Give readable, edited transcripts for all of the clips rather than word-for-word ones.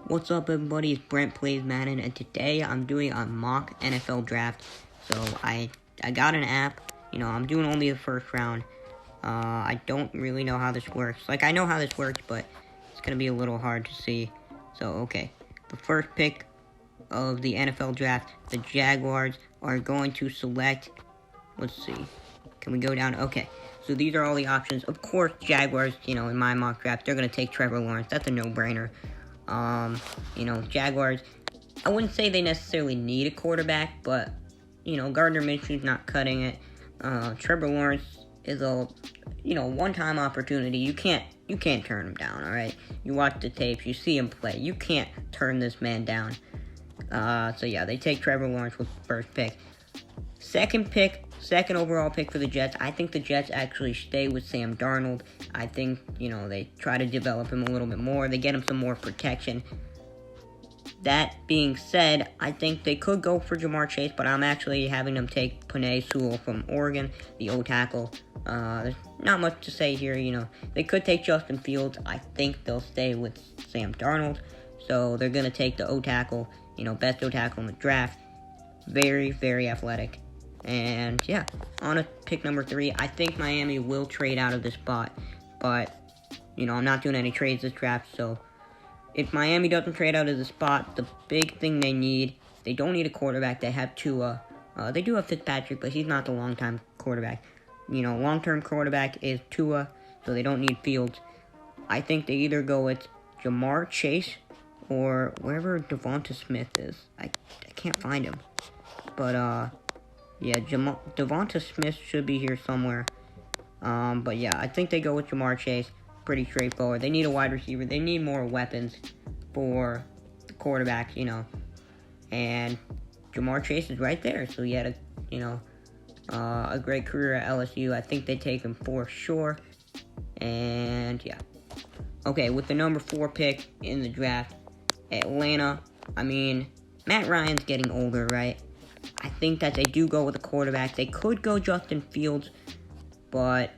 What's up, everybody? It's Brent Plays Madden, and today I'm doing a mock NFL draft. So I got an app. I'm doing only the first round. I don't really know how this works. I know how this works, but it's gonna be a little hard to see. So okay, the first pick of the NFL draft, the Jaguars are going to select. Let's see. Can we go down? Okay. So these are all the options. Of course, Jaguars. In my mock draft, they're gonna take Trevor Lawrence. That's a no-brainer. Jaguars, I wouldn't say they necessarily need a quarterback, but, Gardner Minshew's not cutting it. Trevor Lawrence is a, one-time opportunity. You can't turn him down, alright? You watch the tapes, you see him play. You can't turn this man down. So yeah, they take Trevor Lawrence with the first pick. Second overall pick for the Jets. I think the Jets actually stay with Sam Darnold. I think, they try to develop him a little bit more. They get him some more protection. That being said, I think they could go for Jamar Chase, but I'm actually having them take Penei Sewell from Oregon, the O-tackle. There's not much to say here, They could take Justin Fields. I think they'll stay with Sam Darnold. So they're going to take the O-tackle, best O-tackle in the draft. Very, very athletic. And, yeah, on to pick number 3, I think Miami will trade out of this spot. But, I'm not doing any trades this draft, so if Miami doesn't trade out of the spot, the big thing they don't need a quarterback. They have Tua. They do have Fitzpatrick, but he's not the long-time quarterback. Long-term quarterback is Tua, so they don't need Fields. I think they either go with Jamar Chase or wherever Devonta Smith is. I can't find him. But, yeah, Devonta Smith should be here somewhere. But yeah, I think they go with Jamar Chase. Pretty straightforward. They need a wide receiver. They need more weapons for the quarterback, And Jamar Chase is right there. So he had a great career at LSU. I think they take him for sure. And yeah. Okay, with the number 4 pick in the draft, Atlanta. Matt Ryan's getting older, right? I think that they do go with a quarterback. They could go Justin Fields, but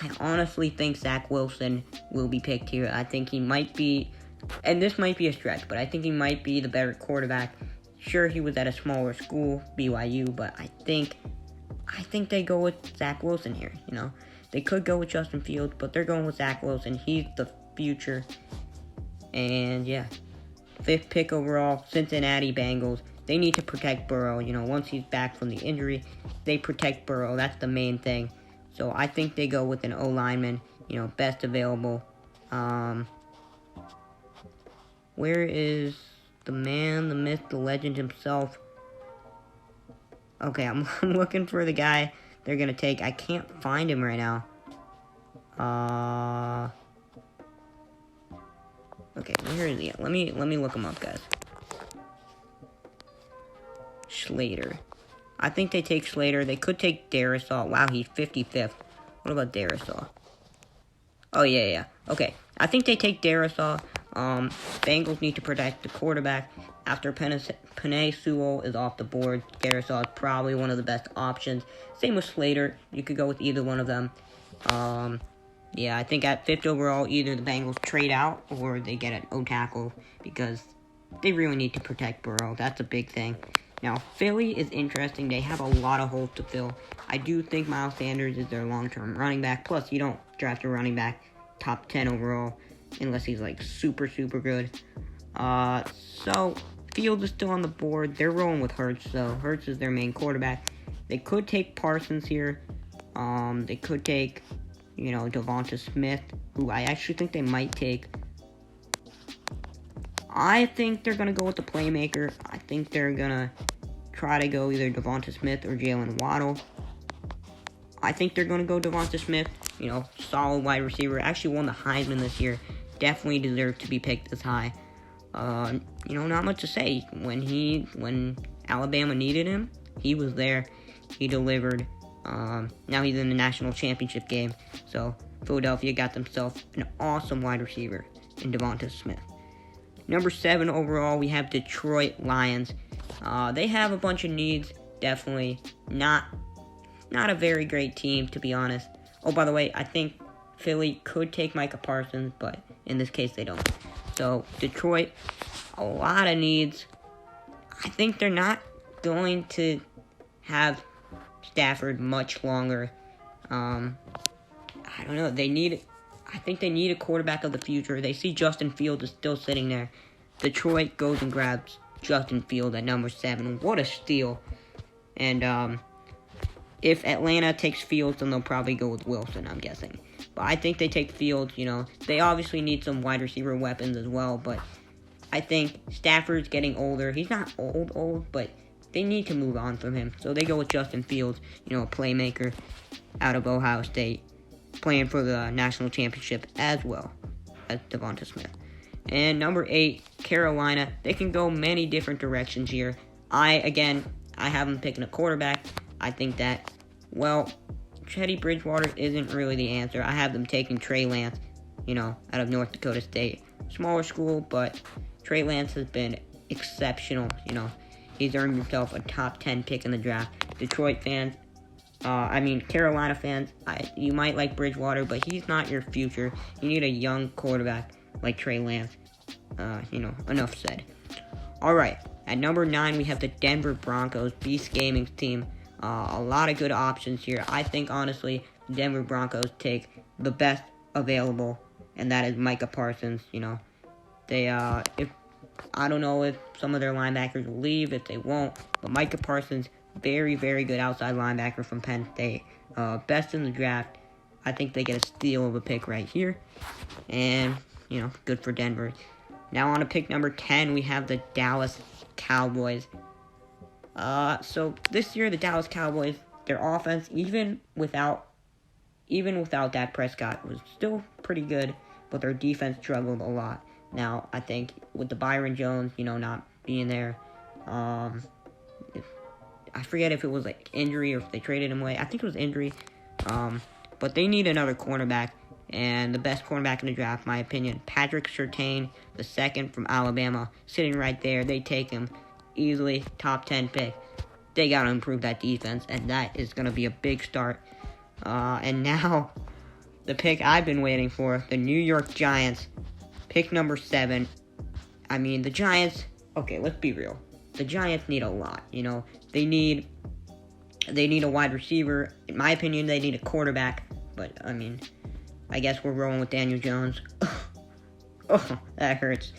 I honestly think Zach Wilson will be picked here. I think he might be, and this might be a stretch, but I think he might be the better quarterback. Sure, he was at a smaller school, BYU, but I think they go with Zach Wilson here, They could go with Justin Fields, but they're going with Zach Wilson. He's the future. And yeah, 5th pick overall, Cincinnati Bengals. They need to protect Burrow. Once he's back from the injury, they protect Burrow. That's the main thing. So I think they go with an O-lineman, best available. Where is the man, the myth, the legend himself? Okay, I'm looking for the guy they're going to take. I can't find him right now. Okay, where is he at? Let me look him up, guys. Slater. I think they take Slater. They could take Darisaw. Wow, he's 55th. What about Darisaw? Oh, yeah. Okay, I think they take Darisaw. Bengals need to protect the quarterback. After Penei Sewell is off the board, Darisaw is probably one of the best options. Same with Slater. You could go with either one of them. Yeah, I think at 5th overall, either the Bengals trade out or they get an O-tackle because they really need to protect Burrow. That's a big thing. Now, Philly is interesting. They have a lot of holes to fill. I do think Miles Sanders is their long-term running back. Plus, you don't draft a running back top 10 overall unless he's, super, super good. So, Fields is still on the board. They're rolling with Hurts, so Hurts is their main quarterback. They could take Parsons here. They could take, Devonta Smith, who I actually think they might take. I think they're going to go with the playmaker. I think they're going to try to go either Devonta Smith or Jalen Waddle. I think they're going to go Devonta Smith, solid wide receiver. Actually won the Heisman this year. Definitely deserved to be picked this high. Not much to say. When Alabama needed him, he was there. He delivered. Now he's in the national championship game. So Philadelphia got themselves an awesome wide receiver in Devonta Smith. Number 7 overall, we have Detroit Lions. They have a bunch of needs. Definitely not a very great team, to be honest. Oh, by the way, I think Philly could take Micah Parsons, but in this case, they don't. So, Detroit, a lot of needs. I think they're not going to have Stafford much longer. I don't know. I think they need a quarterback of the future. They see Justin Fields is still sitting there. Detroit goes and grabs Justin Fields at number 7. What a steal. And if Atlanta takes Fields, then they'll probably go with Wilson, I'm guessing. But I think they take Fields, They obviously need some wide receiver weapons as well, but I think Stafford's getting older. He's not old, but they need to move on from him. So they go with Justin Fields, a playmaker out of Ohio State, playing for the national championship as well as Devonta Smith. And number 8, Carolina. They can go many different directions here. I have them picking a quarterback. I think that, Teddy Bridgewater isn't really the answer. I have them taking Trey Lance, out of North Dakota State. Smaller school, but Trey Lance has been exceptional, He's earned himself a top 10 pick in the draft. Detroit fans, Carolina fans, you might like Bridgewater, but he's not your future. You need a young quarterback like Trey Lance. Enough said. Alright, at number 9, we have the Denver Broncos, Beast Gaming's team. A lot of good options here. I think, honestly, the Denver Broncos take the best available, and that is Micah Parsons. I don't know if some of their linebackers will leave, if they won't, but Micah Parsons, very, very good outside linebacker from Penn State. Best in the draft. I think they get a steal of a pick right here, and, good for Denver. Now on to pick number 10, we have the Dallas Cowboys. So this year, the Dallas Cowboys, their offense, even without Dak Prescott, was still pretty good, but their defense struggled a lot. Now, I think with the Byron Jones, not being there, I forget if it was injury or if they traded him away. I think it was injury. But they need another cornerback, and the best cornerback in the draft, in my opinion, Patrick Surtain, the second from Alabama, sitting right there. They take him easily, top 10 pick. They got to improve that defense, and that is going to be a big start. And now, the pick I've been waiting for, the New York Giants, pick number 7. The Giants, okay, let's be real. The Giants need a lot, They need a wide receiver. In my opinion, they need a quarterback. But, I guess we're rolling with Daniel Jones. Oh, that hurts.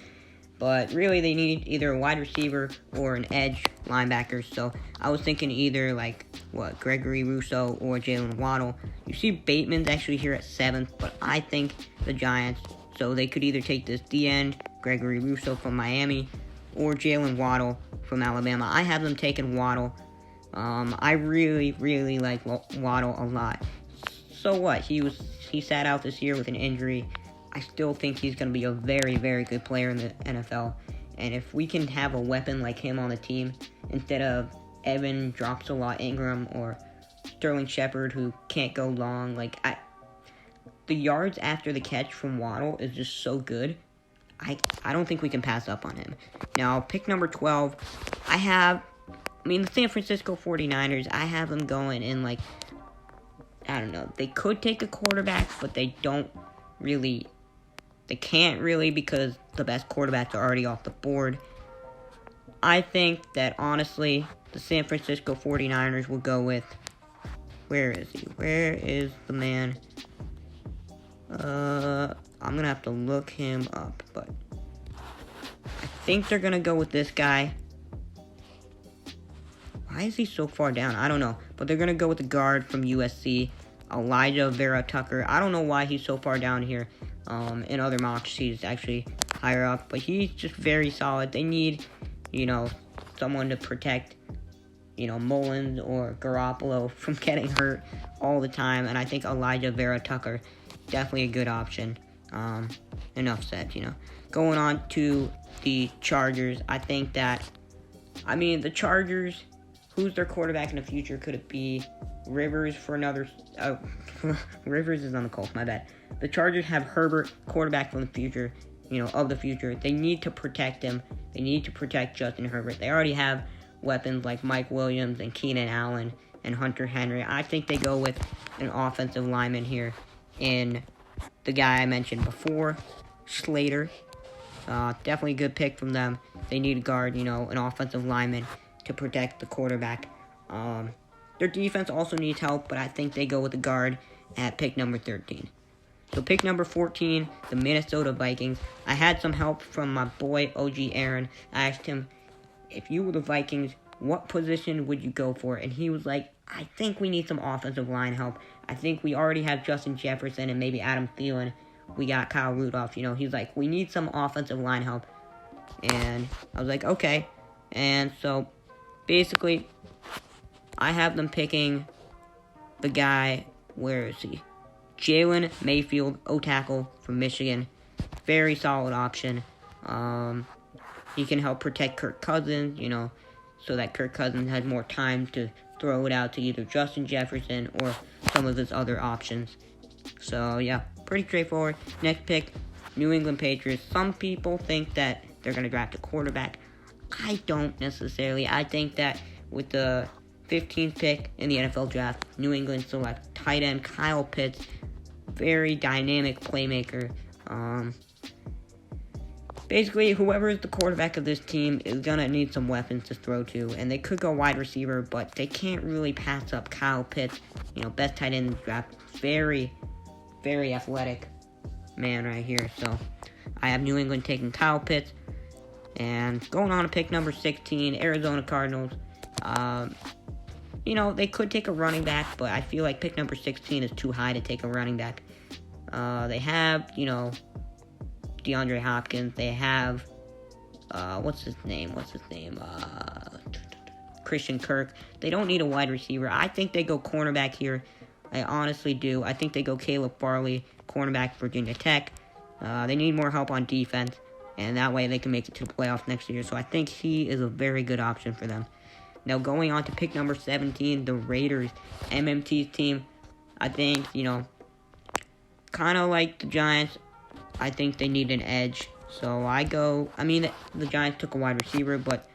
But really, they need either a wide receiver or an edge linebacker. So I was thinking either Gregory Rousseau or Jalen Waddle. You see Bateman's actually here at 7th, but I think the Giants. So they could either take this D-end, Gregory Rousseau from Miami, or Jalen Waddle from Alabama. I have them taking Waddle. I really, really like Waddle a lot. So what? He sat out this year with an injury. I still think he's going to be a very, very good player in the NFL. And if we can have a weapon like him on the team, instead of Evan Ingram or Sterling Shepard, who can't go long, the yards after the catch from Waddle is just so good. I don't think we can pass up on him. Now, pick number 12, the San Francisco 49ers, I have them going in, I don't know. They could take a quarterback, but they can't really because the best quarterbacks are already off the board. I think that, honestly, the San Francisco 49ers will go with, where is he? Where is the man? I'm going to have to look him up, but I think they're going to go with this guy. Why is he so far down? I don't know, but they're going to go with the guard from USC, Elijah Vera Tucker. I don't know why he's so far down here. In other mocks, he's actually higher up, but he's just very solid. They need, someone to protect, Mullins or Garoppolo from getting hurt all the time, and I think Elijah Vera Tucker, definitely a good option. Enough said, Going on to the Chargers, I think that, the Chargers, who's their quarterback in the future? Could it be Rivers for another... Rivers is on the Colts, my bad. The Chargers have Herbert, quarterback from the future, of the future. They need to protect him. They need to protect Justin Herbert. They already have weapons like Mike Williams and Keenan Allen and Hunter Henry. I think they go with an offensive lineman here in the guy I mentioned before, Slater. Definitely a good pick from them. They need a guard, an offensive lineman to protect the quarterback. Their defense also needs help, but I think they go with the guard at pick number 13. So pick number 14, the Minnesota Vikings. I had some help from my boy OG Aaron. I asked him, if you were the Vikings, what position would you go for? And he was like, I think we need some offensive line help. I think we already have Justin Jefferson and maybe Adam Thielen. We got Kyle Rudolph. He's like, we need some offensive line help. And I was like, okay. And so basically, I have them picking the guy, where is he? Jalen Mayfield, O-tackle from Michigan. Very solid option. He can help protect Kirk Cousins, so that Kirk Cousins has more time to throw it out to either Justin Jefferson or some of his other options. So, yeah, pretty straightforward. Next pick, New England Patriots. Some people think that they're going to draft a quarterback. I don't necessarily. I think that with the 15th pick in the NFL draft, New England selects tight end Kyle Pitts. Very dynamic playmaker. Basically, whoever is the quarterback of this team is going to need some weapons to throw to. And they could go wide receiver, but they can't really pass up Kyle Pitts. Best tight end in the draft. Very, very athletic man right here. So, I have New England taking Kyle Pitts. And going on to pick number 16, Arizona Cardinals. They could take a running back, but I feel like pick number 16 is too high to take a running back. They have, DeAndre Hopkins. They have, what's his name? Christian Kirk. They don't need a wide receiver. I think they go cornerback here. I honestly do. I think they go Caleb Farley, cornerback, Virginia Tech. They need more help on defense, and that way they can make it to the playoffs next year. So I think he is a very good option for them. Now, going on to pick number 17, the Raiders, MMT's team. I think, kind of like the Giants, I think they need an edge. So the Giants took a wide receiver, but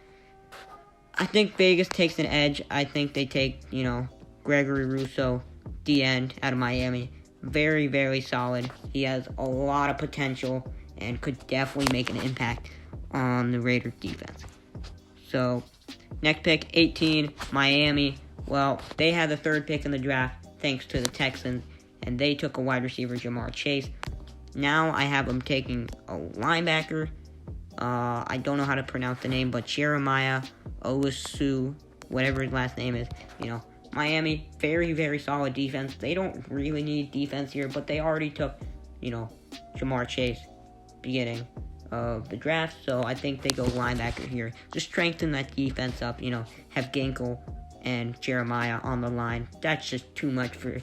I think Vegas takes an edge. I think they take, Gregory Rousseau, the end, out of Miami. Very, very solid. He has a lot of potential and could definitely make an impact on the Raiders defense. So, next pick, 18, Miami. Well, they had the third pick in the draft thanks to the Texans, and they took a wide receiver, Jamar Chase. Now I have them taking a linebacker. I don't know how to pronounce the name, but Jeremiah Owusu, whatever his last name is. Miami, very, very solid defense. They don't really need defense here, but they already took, Jamar Chase beginning of the draft, so I think they go linebacker here. Just strengthen that defense up, have Gankle and Jeremiah on the line. That's just too much for,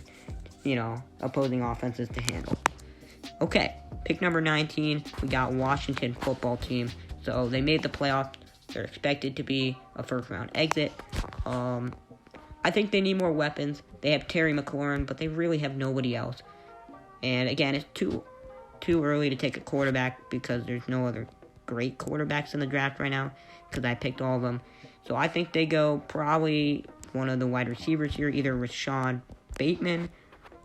opposing offenses to handle. Okay, pick number 19, we got Washington football team. So they made the playoffs. They're expected to be a first-round exit. I think they need more weapons. They have Terry McLaurin, but they really have nobody else. And again, it's too early to take a quarterback because there's no other great quarterbacks in the draft right now because I picked all of them. So I think they go probably one of the wide receivers here, either Rashad Bateman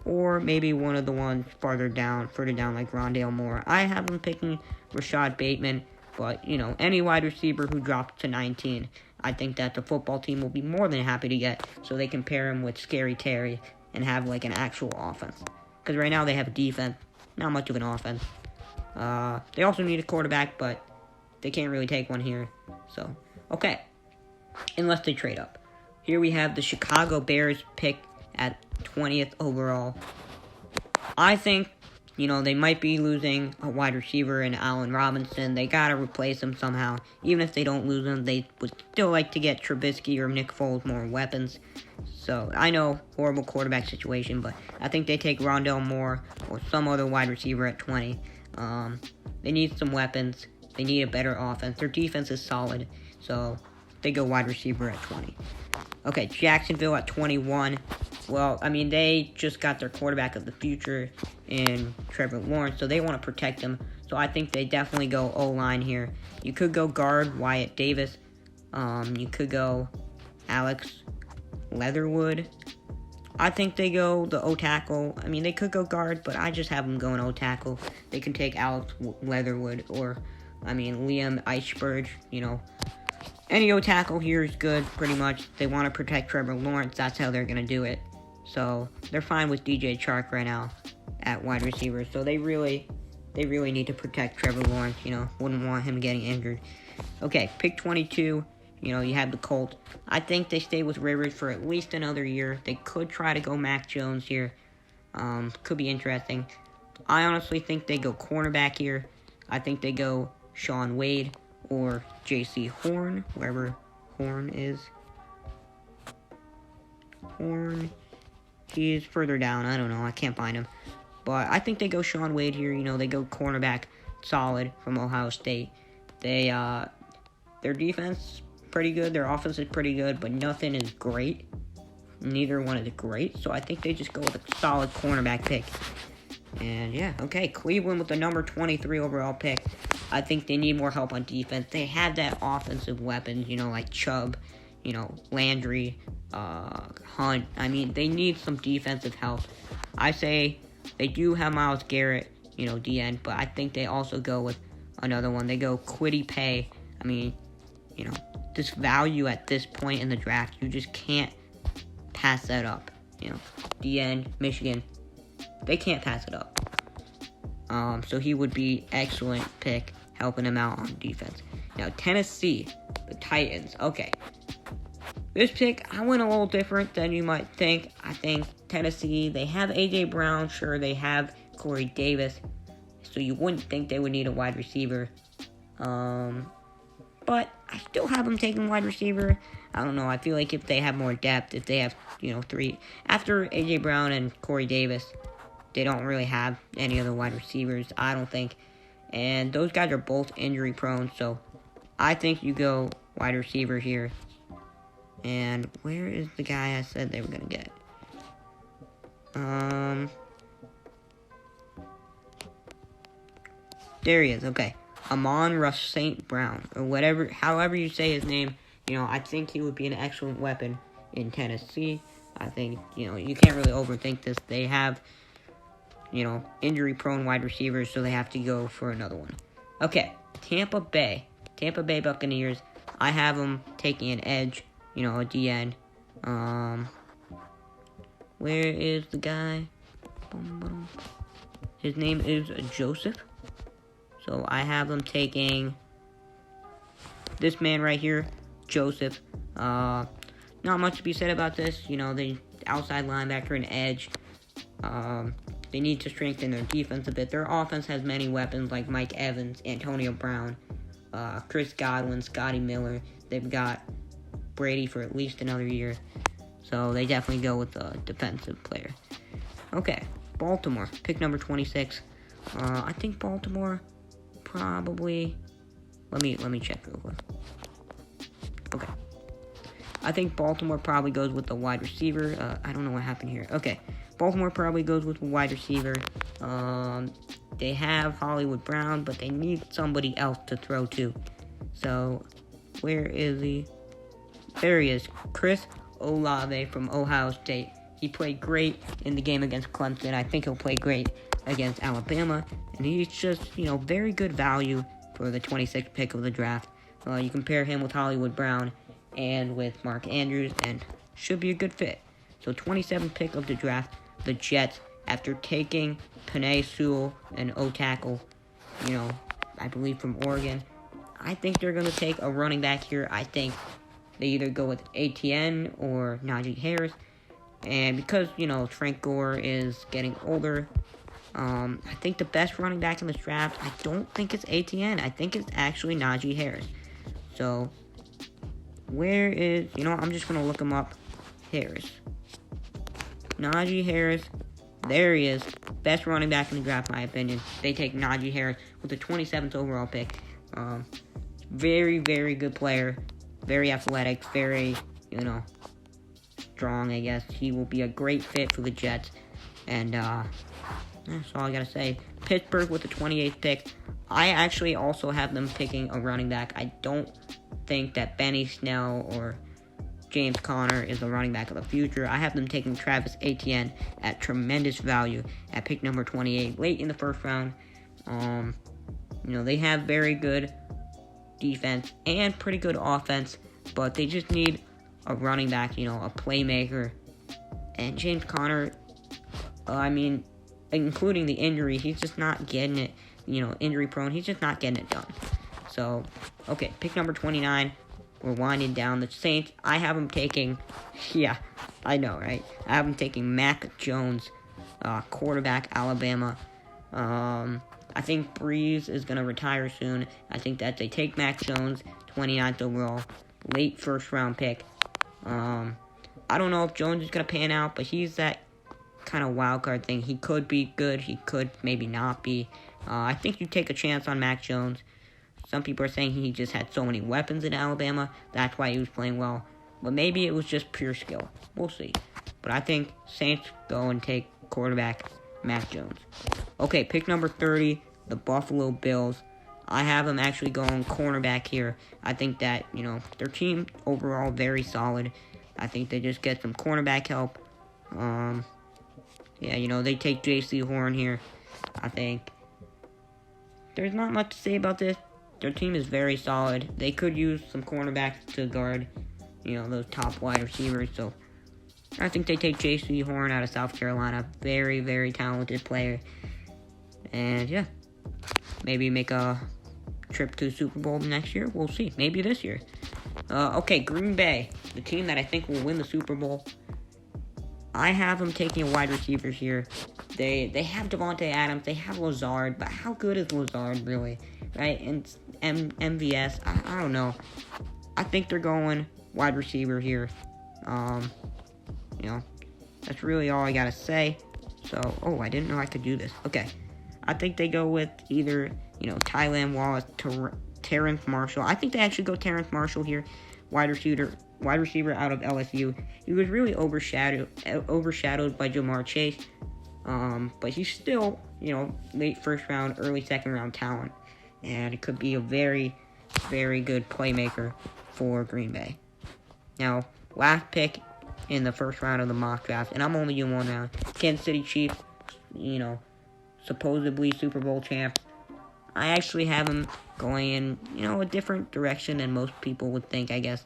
or maybe one of the ones further down like Rondale Moore. I have them picking Rashad Bateman, but, any wide receiver who drops to 19, I think that the football team will be more than happy to get so they can pair him with Scary Terry and have, an actual offense. Because right now they have a defense, not much of an offense. They also need a quarterback, but they can't really take one here. So, okay. Unless they trade up. Here we have the Chicago Bears pick at 20th overall. I think, they might be losing a wide receiver in Allen Robinson. They got to replace him somehow. Even if they don't lose him, they would still like to get Trubisky or Nick Foles more weapons. So, I know, horrible quarterback situation, but I think they take Rondale Moore or some other wide receiver at 20. They need some weapons. They need a better offense. Their defense is solid, so they go wide receiver at 20. Okay, Jacksonville at 21. Well, they just got their quarterback of the future in Trevor Lawrence, so they want to protect him. So I think they definitely go O-line here. You could go guard Wyatt Davis. You could go Alex Leatherwood. I think they go the O-tackle. They could go guard, but I just have them going O-tackle. They can take Alex Leatherwood or I mean, Liam Eichberg, any O-tackle here is good, pretty much. They want to protect Trevor Lawrence. That's how they're going to do it. So, they're fine with DJ Chark right now at wide receiver. So, they really need to protect Trevor Lawrence, Wouldn't want him getting injured. Okay, pick 22. You have the Colts. I think they stay with Rivers for at least another year. They could try to go Mac Jones here. Could be interesting. I honestly think they go cornerback here. I think they go Sean Wade or J.C. Horn, wherever Horn is. Horn. He is further down. I don't know. I can't find him. But I think they go Sean Wade here. They go cornerback solid from Ohio State. Their defense pretty good. Their offense is pretty good, but nothing is great. Neither one is great. So I think they just go with a solid cornerback pick. And yeah, okay, Cleveland with the number 23 overall pick. I think they need more help on defense. They have that offensive weapons, like Chubb, Landry, Hunt. I mean, they need some defensive help. I say they do have Myles Garrett, DN, but I think they also go with another one. They go Kwity Paye. I mean, this value at this point in the draft, you just can't pass that up. DN, Michigan, they can't pass it up. So he would be excellent pick, helping him out on defense. Now, Tennessee, the Titans. Okay. This pick, I went a little different than you might think. I think Tennessee, they have A.J. Brown. Sure, they have Corey Davis. So you wouldn't think they would need a wide receiver. But I still have them taking wide receiver. I don't know. I feel like if they have more depth, if they have, three. After A.J. Brown and Corey Davis, they don't really have any other wide receivers, I don't think. And those guys are both injury prone, so I think you go wide receiver here. And where is the guy I said they were going to get? There he is, okay. Amon-Ra St. Brown, or whatever, however you say his name. I think he would be an excellent weapon in Tennessee. I think, you can't really overthink this. They have, injury-prone wide receivers, so they have to go for another one. Okay, Tampa Bay Buccaneers. I have them taking an edge, a DN. Where is the guy? His name is Joseph. So I have them taking this man right here, Joseph. Not much to be said about this. The outside linebacker and edge. They need to strengthen their defense a bit. Their offense has many weapons like Mike Evans, Antonio Brown, Chris Godwin, Scotty Miller. They've got Brady for at least another year. So they definitely go with a defensive player. Okay, Baltimore, pick number 26. I think Baltimore probably... Let me check real quick. Okay. I think Baltimore probably goes with the wide receiver. I don't know what happened here. Okay. Baltimore probably goes with a wide receiver. They have Hollywood Brown, but they need somebody else to throw to. So, where is he? There he is. Chris Olave from Ohio State. He played great in the game against Clemson. I think he'll play great against Alabama. And he's just, very good value for the 26th pick of the draft. You compare him with Hollywood Brown and with Mark Andrews, and should be a good fit. So 27th pick of the draft, the Jets, after taking Penei Sewell and O-tackle, I believe from Oregon, I think they're going to take a running back here. I think they either go with ATN or Najee Harris. And because, Frank Gore is getting older, I think the best running back in this draft, I don't think it's ATN. I think it's actually Najee Harris. So, where is... I'm just going to look him up. Harris. Najee Harris. There he is. Best running back in the draft, in my opinion. They take Najee Harris with the 27th overall pick. Very, very good player. Very athletic. Very, strong, I guess. He will be a great fit for the Jets. And, that's all I gotta say. Pittsburgh with the 28th pick. I actually also have them picking a running back. I don't think that Benny Snell or James Conner is the running back of the future. I have them taking Travis Etienne at tremendous value at pick number 28, late in the first round. they have very good defense and pretty good offense, but they just need a running back, a playmaker. And James Conner, including the injury, he's just not getting it, injury prone. He's just not getting it done. So, okay, pick number 29. We're winding down the Saints. I have them taking, yeah, I know, right? I have them taking Mac Jones, quarterback, Alabama. I think Breeze is going to retire soon. I think that they take Mac Jones, 29th overall, late first-round pick. I don't know if Jones is going to pan out, but he's that kind of wild card thing. He could be good. He could maybe not be. I think you take a chance on Mac Jones. Some people are saying he just had so many weapons in Alabama. That's why he was playing well. But maybe it was just pure skill. We'll see. But I think Saints go and take quarterback Mac Jones. Okay, pick number 30, the Buffalo Bills. I have them actually going cornerback here. I think that, their team overall very solid. I think they just get some cornerback help. They take J.C. Horn here. I think there's not much to say about this. Their team is very solid. They could use some cornerbacks to guard, those top wide receivers. So I think they take J.C. Horn out of South Carolina. Very, very talented player. And, yeah, maybe make a trip to the Super Bowl next year. We'll see. Maybe this year. Okay, Green Bay, the team that I think will win the Super Bowl. I have them taking a wide receiver here. They have Devontae Adams. They have Lazard. But how good is Lazard, really? Right? And MVS, I don't know. I think they're going wide receiver here. That's really all I got to say. So, I didn't know I could do this. Okay. I think they go with either, Tylan Wallace, Terrence Marshall. I think they actually go Terrence Marshall here, wide receiver out of LSU. He was really overshadowed by Jamar Chase, but he's still, late first round, early second round talent, and it could be a very, very good playmaker for Green Bay. Now, last pick in the first round of the mock draft, and I'm only doing one round. Kansas City Chiefs, supposedly Super Bowl champ. I actually have them going in, a different direction than most people would think, I guess.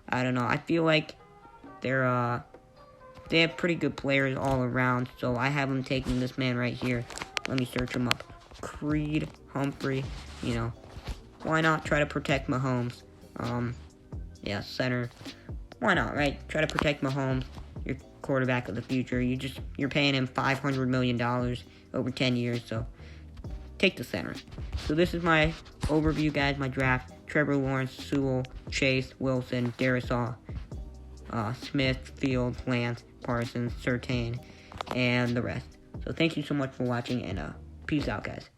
I don't know. I feel like they have pretty good players all around, so I have them taking this man right here. Let me search him up. Creed Humphrey, why not try to protect Mahomes? Center. Why not, right? Try to protect Mahomes, your quarterback of the future. You're paying him $500 million over 10 years, so take the center. So this is my overview, guys, my draft. Trevor Lawrence, Sewell, Chase, Wilson, Darisaw, Smith, Fields, Lance, Parsons, Surtain, and the rest. So thank you so much for watching, and peace out, guys.